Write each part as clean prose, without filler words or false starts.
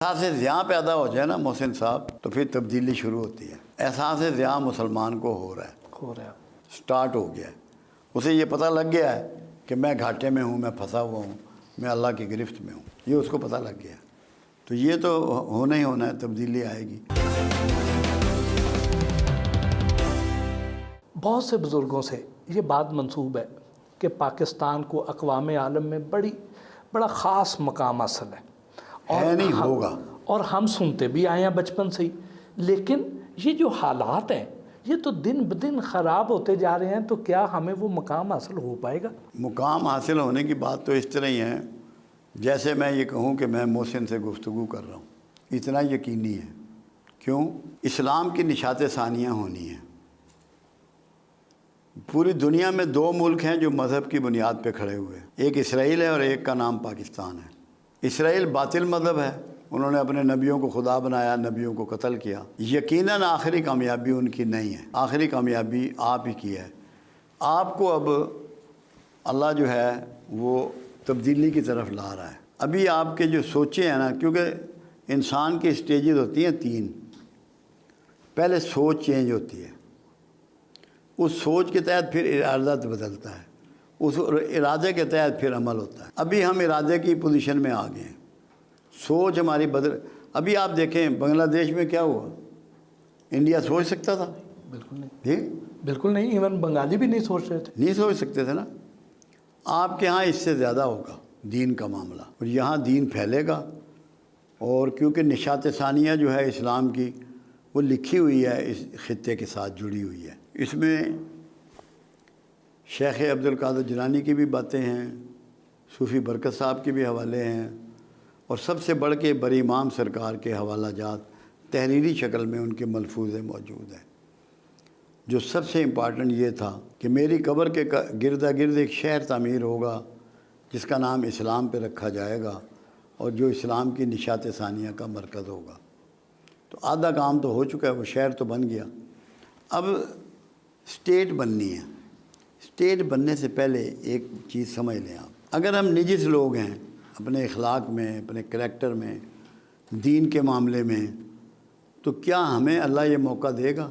احساس ضیاء پیدا ہو جائے نا محسن صاحب تو پھر تبدیلی شروع ہوتی ہے۔ احساس ضیاء مسلمان کو ہو رہا ہے، سٹارٹ ہو گیا ہے۔ اسے یہ پتہ لگ گیا ہے کہ میں گھاٹے میں ہوں، میں پھنسا ہوا ہوں، میں اللہ کی گرفت میں ہوں، یہ اس کو پتہ لگ گیا۔ تو یہ تو ہونا ہی ہونا ہے، تبدیلی آئے گی۔ بہت سے بزرگوں سے یہ بات منسوب ہے کہ پاکستان کو اقوام عالم میں بڑا خاص مقام حاصل ہے، نہیں ہوگا، اور ہم سنتے بھی آئے ہیں بچپن سے ہی۔ لیکن یہ جو حالات ہیں یہ تو دن بدن خراب ہوتے جا رہے ہیں، تو کیا ہمیں وہ مقام حاصل ہو پائے گا؟ مقام حاصل ہونے کی بات تو اس طرح ہی ہے جیسے میں یہ کہوں کہ میں محسن سے گفتگو کر رہا ہوں، اتنا یقینی ہے۔ کیوں؟ اسلام کی نشات ثانیہ ہونی ہے۔ پوری دنیا میں دو ملک ہیں جو مذہب کی بنیاد پہ کھڑے ہوئے ہیں، ایک اسرائیل ہے اور ایک کا نام پاکستان ہے۔ اسرائیل باطل مذہب ہے، انہوں نے اپنے نبیوں کو خدا بنایا، نبیوں کو قتل کیا۔ یقیناً آخری کامیابی ان کی نہیں ہے، آخری کامیابی آپ ہی کی ہے۔ آپ کو اب اللہ جو ہے وہ تبدیلی کی طرف لا رہا ہے۔ ابھی آپ کے جو سوچیں ہیں نا، کیونکہ انسان کی سٹیجز ہوتی ہیں تین۔ پہلے سوچ چینج ہوتی ہے، اس سوچ کے تحت پھر ارادہ بدلتا ہے، اس ارادے کے تحت پھر عمل ہوتا ہے۔ ابھی ہم ارادے کی پوزیشن میں آ گئے ہیں، سوچ ہماری بدل۔ ابھی آپ دیکھیں بنگلہ دیش میں کیا ہوا، انڈیا سوچ سکتا تھا؟ بالکل نہیں، جی بالکل نہیں، ایون بنگالی بھی نہیں سوچ رہے تھے، نہیں سوچ سکتے تھے نا۔ آپ کے ہاں اس سے زیادہ ہوگا دین کا معاملہ، اور یہاں دین پھیلے گا۔ اور کیونکہ نشات ثانیہ جو ہے اسلام کی وہ لکھی ہوئی ہے، اس خطے کے ساتھ جڑی ہوئی ہے۔ اس میں شیخ عبد القادر جیلانی کی بھی باتیں ہیں، صوفی برکت صاحب کے بھی حوالے ہیں، اور سب سے بڑھ کے بڑے امام سرکار کے حوالہ جات تحریری شکل میں ان کے ملفوظے موجود ہیں۔ جو سب سے امپارٹنٹ یہ تھا کہ میری قبر کے گردا گرد ایک شہر تعمیر ہوگا جس کا نام اسلام پہ رکھا جائے گا، اور جو اسلام کی نشات ثانیہ کا مرکز ہوگا۔ تو آدھا کام تو ہو چکا ہے، وہ شہر تو بن گیا۔ اب اسٹیٹ بننی ہے۔ اسٹیٹ بننے سے پہلے ایک چیز سمجھ لیں آپ، اگر ہم نجس لوگ ہیں اپنے اخلاق میں، اپنے کریکٹر میں، دین کے معاملے میں، تو کیا ہمیں اللہ یہ موقع دے گا؟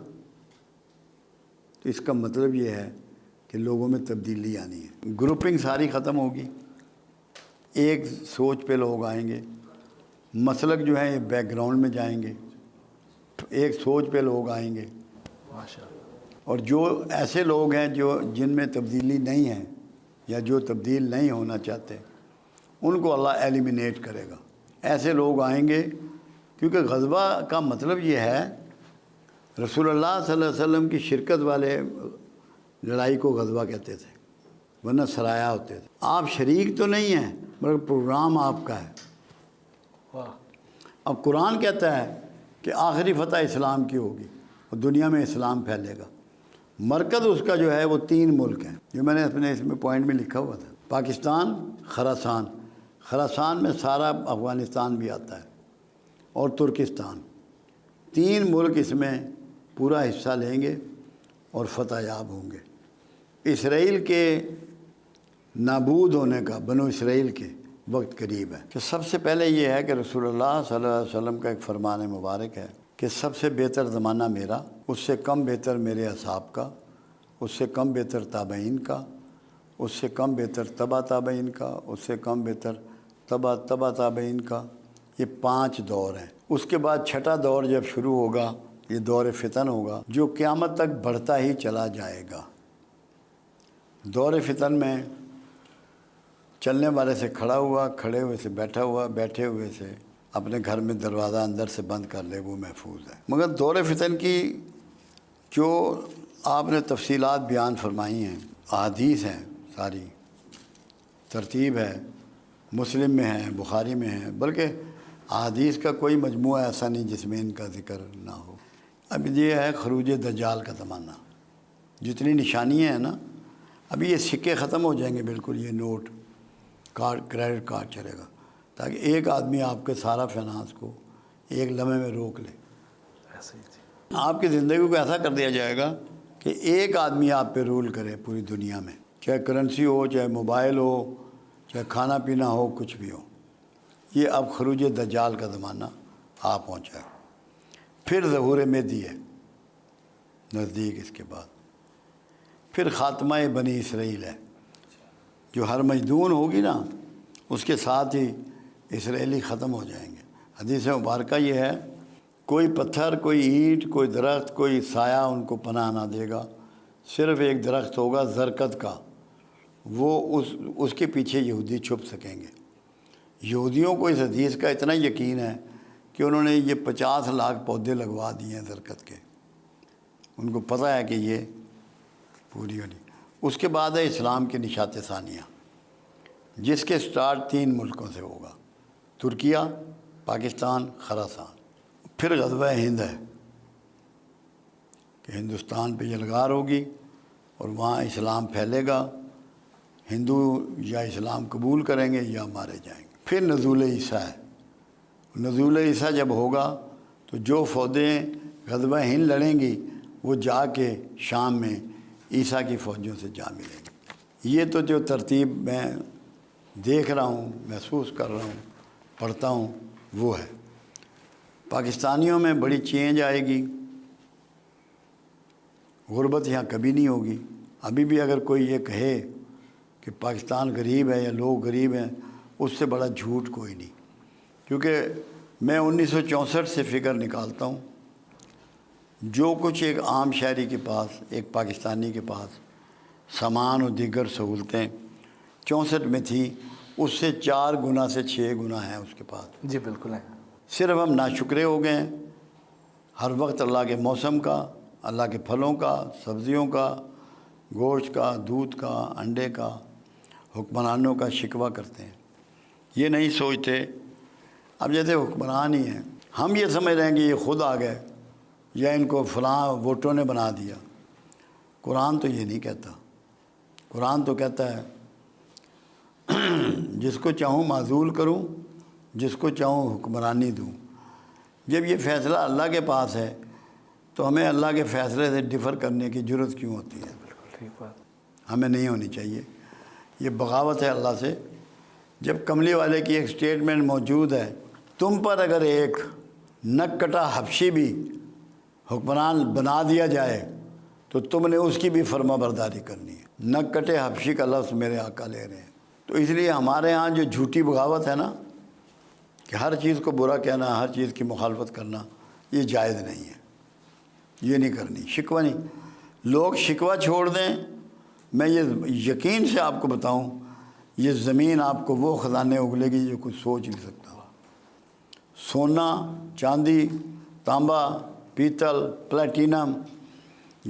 تو اس کا مطلب یہ ہے کہ لوگوں میں تبدیلی آنی ہے، گروپنگ ساری ختم ہوگی، ایک سوچ پہ لوگ آئیں گے، مسلک جو ہیں یہ بیک گراؤنڈ میں جائیں گے، ایک سوچ پہ لوگ آئیں گے۔ اور جو ایسے لوگ ہیں جن میں تبدیلی نہیں ہے یا جو تبدیل نہیں ہونا چاہتے، ان کو اللہ ایلیمینیٹ کرے گا۔ ایسے لوگ آئیں گے، کیونکہ غزوہ کا مطلب یہ ہے، رسول اللہ صلی اللہ علیہ وسلم کی شرکت والے لڑائی کو غزوہ کہتے تھے، ورنہ سرایا ہوتے تھے۔ آپ شریک تو نہیں ہیں مگر پروگرام آپ کا ہے۔ اب قرآن کہتا ہے کہ آخری فتح اسلام کی ہوگی اور دنیا میں اسلام پھیلے گا۔ مرکز اس کا جو ہے وہ تین ملک ہیں، جو میں نے اپنے اس میں پوائنٹ میں لکھا ہوا تھا، پاکستان، خراسان۔ خراسان میں سارا افغانستان بھی آتا ہے، اور ترکستان۔ تین ملک اس میں پورا حصہ لیں گے اور فتح یاب ہوں گے۔ اسرائیل کے نابود ہونے کا، بنو اسرائیل کے وقت قریب ہے۔ کہ سب سے پہلے یہ ہے کہ رسول اللہ صلی اللہ علیہ وسلم کا ایک فرمان مبارک ہے کہ سب سے بہتر زمانہ میرا، اس سے کم بہتر میرے اصحاب کا، اس سے کم بہتر تابعین کا، اس سے کم بہتر تبع تابعین کا، اس سے کم بہتر تبع تابعین کا۔ یہ 5 دور ہیں۔ اس کے بعد چھٹا دور جب شروع ہوگا، یہ دور فتن ہوگا، جو قیامت تک بڑھتا ہی چلا جائے گا۔ دور فتن میں چلنے والے سے کھڑا ہوا، کھڑے ہوئے سے بیٹھا ہوا، بیٹھے ہوئے سے اپنے گھر میں دروازہ اندر سے بند کر لے، وہ محفوظ ہے۔ مگر دور فتن کی جو آپ نے تفصیلات بیان فرمائی ہیں، احادیث ہیں، ساری ترتیب ہے، مسلم میں ہے، بخاری میں ہے، بلکہ احادیث کا کوئی مجموعہ ایسا نہیں جس میں ان کا ذکر نہ ہو۔ اب یہ ہے خروج دجال کا زمانہ، جتنی نشانیاں ہیں نا، ابھی یہ سکے ختم ہو جائیں گے بالکل، یہ نوٹ کارڈ، کریڈٹ کارڈ چلے گا، تاکہ ایک آدمی آپ کے سارا فائنانس کو ایک لمحے میں روک لے۔ آپ کی زندگی کو ایسا کر دیا جائے گا کہ ایک آدمی آپ پہ رول کرے پوری دنیا میں، چاہے کرنسی ہو، چاہے موبائل ہو، چاہے کھانا پینا ہو، کچھ بھی ہو۔ یہ اب خروج دجال کا زمانہ آ پہنچا. پھر ظہور مہدی ہے نزدیک. اس کے بعد پھر خاتمہ بنی اسرائیل ہے. جو ہر مجدون ہوگی نا اس کے ساتھ ہی اسرائیلی ختم ہو جائیں گے. حدیث مبارکہ یہ ہے کوئی پتھر، کوئی اینٹ، کوئی درخت، کوئی سایہ ان کو پناہ نہ دے گا. صرف ایک درخت ہوگا زرکت کا، وہ اس کے پیچھے یہودی چھپ سکیں گے. یہودیوں کو اس حدیث کا اتنا یقین ہے کہ انہوں نے یہ 50 لاکھ پودے لگوا دیے ہیں درخت کے. ان کو پتہ ہے کہ یہ پوری ہونی. اس کے بعد ہے اسلام کے نشات ثانیہ، جس کے سٹارٹ 3 ملکوں سے ہوگا: ترکیہ، پاکستان، خراسان. پھر غزوہ ہند ہے کہ ہندوستان پہ یلغار ہوگی اور وہاں اسلام پھیلے گا. ہندو یا اسلام قبول کریں گے یا مارے جائیں گے. پھر نزول عیسیٰ ہے. نزول عیسیٰ جب ہوگا تو جو فوجیں غزوہ ہند لڑیں گی وہ جا کے شام میں عیسیٰ کی فوجوں سے جا ملیں گے. یہ تو جو ترتیب میں دیکھ رہا ہوں، محسوس کر رہا ہوں، پڑھتا ہوں، وہ ہے. پاکستانیوں میں بڑی چینج آئے گی. غربت یہاں کبھی نہیں ہوگی. ابھی بھی اگر کوئی یہ کہے کہ پاکستان غریب ہے یا لوگ غریب ہیں، اس سے بڑا جھوٹ کوئی نہیں. کیونکہ میں 1964 سے فگر نکالتا ہوں، جو کچھ ایک عام شہری کے پاس، ایک پاکستانی کے پاس سامان اور دیگر سہولتیں 64 میں تھی، اس سے 4 گنا سے 6 گنا ہیں اس کے پاس. جی بالکل ہے. صرف ہم ناشکرے ہو گئے ہیں. ہر وقت اللہ کے موسم کا، اللہ کے پھلوں کا، سبزیوں کا، گوشت کا، دودھ کا، انڈے کا حکمرانوں کا شکوہ کرتے ہیں. یہ نہیں سوچتے اب جیسے حکمران ہی ہیں، ہم یہ سمجھ رہے ہیں کہ یہ خود آ گئے یا ان کو فلاں ووٹوں نے بنا دیا. قرآن تو یہ نہیں کہتا. قرآن تو کہتا ہے جس کو چاہوں معزول کروں، جس کو چاہوں حکمرانی دوں. جب یہ فیصلہ اللہ کے پاس ہے تو ہمیں اللہ کے فیصلے سے ڈفر کرنے کی ضرورت کیوں ہوتی ہے؟ بالکل ٹھیک بات. ہمیں نہیں ہونی چاہیے. یہ بغاوت ہے اللہ سے. جب کملی والے کی ایک سٹیٹمنٹ موجود ہے، تم پر اگر ایک نک کٹا حبشی بھی حکمران بنا دیا جائے تو تم نے اس کی بھی فرما برداری کرنی ہے. نک کٹے حبشی کا لفظ میرے آقا لے رہے ہیں. تو اس لیے ہمارے ہاں جو جھوٹی بغاوت ہے نا، کہ ہر چیز کو برا کہنا، ہر چیز کی مخالفت کرنا، یہ جائز نہیں ہے. یہ نہیں کرنی. شکوہ نہیں. لوگ شکوہ چھوڑ دیں. میں یہ یقین سے آپ کو بتاؤں، یہ زمین آپ کو وہ خزانے اگلے گی جو کچھ سوچ نہیں سکتا. سونا، چاندی، تانبا، پیتل، پلیٹینم،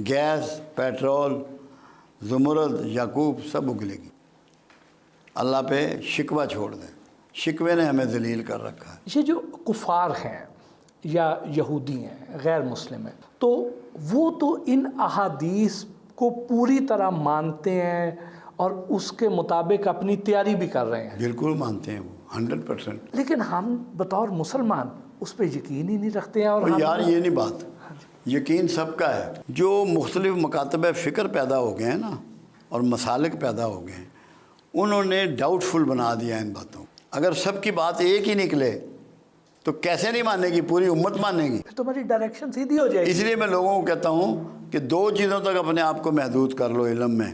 گیس، پیٹرول، زمرد، یاقوت سب اگلے گی. اللہ پہ شکوہ چھوڑ دیں. شکوے نے ہمیں ذلیل کر رکھا ہے. یہ جو کفار ہیں یا یہودی ہیں، غیر مسلم ہیں، تو وہ تو ان احادیث کو پوری طرح مانتے ہیں اور اس کے مطابق اپنی تیاری بھی کر رہے ہیں. بالکل مانتے ہیں وہ 100%. لیکن ہم بطور مسلمان اس پہ یقین ہی نہیں رکھتے ہیں. اور یار یہ نہیں بات. یقین سب کا ہے. جو مختلف مکاتب فکر پیدا ہو گئے ہیں نا، اور مسالک پیدا ہو گئے ہیں، انہوں نے ڈاؤٹ فل بنا دیا ان باتوں. اگر سب کی بات ایک ہی نکلے تو کیسے نہیں مانے گی؟ پوری امت مانے گی. پھر تمہاری ڈائریکشن سیدھی ہو جائے گی. اس لیے میں لوگوں کو کہتا ہوں کہ 2 چیزوں تک اپنے آپ کو محدود کر لو علم میں: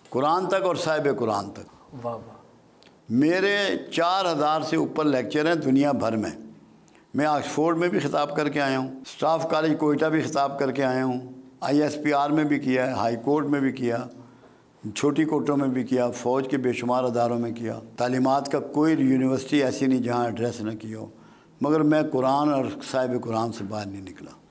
قرآن تک اور صاحب قرآن تک. واہ واہ. میرے 4000 سے اوپر لیکچر ہیں دنیا بھر میں. میں آکسفورڈ میں بھی خطاب کر کے آیا ہوں، اسٹاف کالج کوئٹہ بھی خطاب کر کے آیا ہوں، ISPR میں بھی کیا ہے، ہائی کورٹ میں بھی کیا، چھوٹی کورٹوں میں بھی کیا، فوج کے بے شمار اداروں میں کیا. تعلیمات کا کوئی یونیورسٹی ایسی نہیں جہاں ایڈریس نہ کی ہو. مگر میں قرآن اور صاحب قرآن سے باہر نہیں نکلا.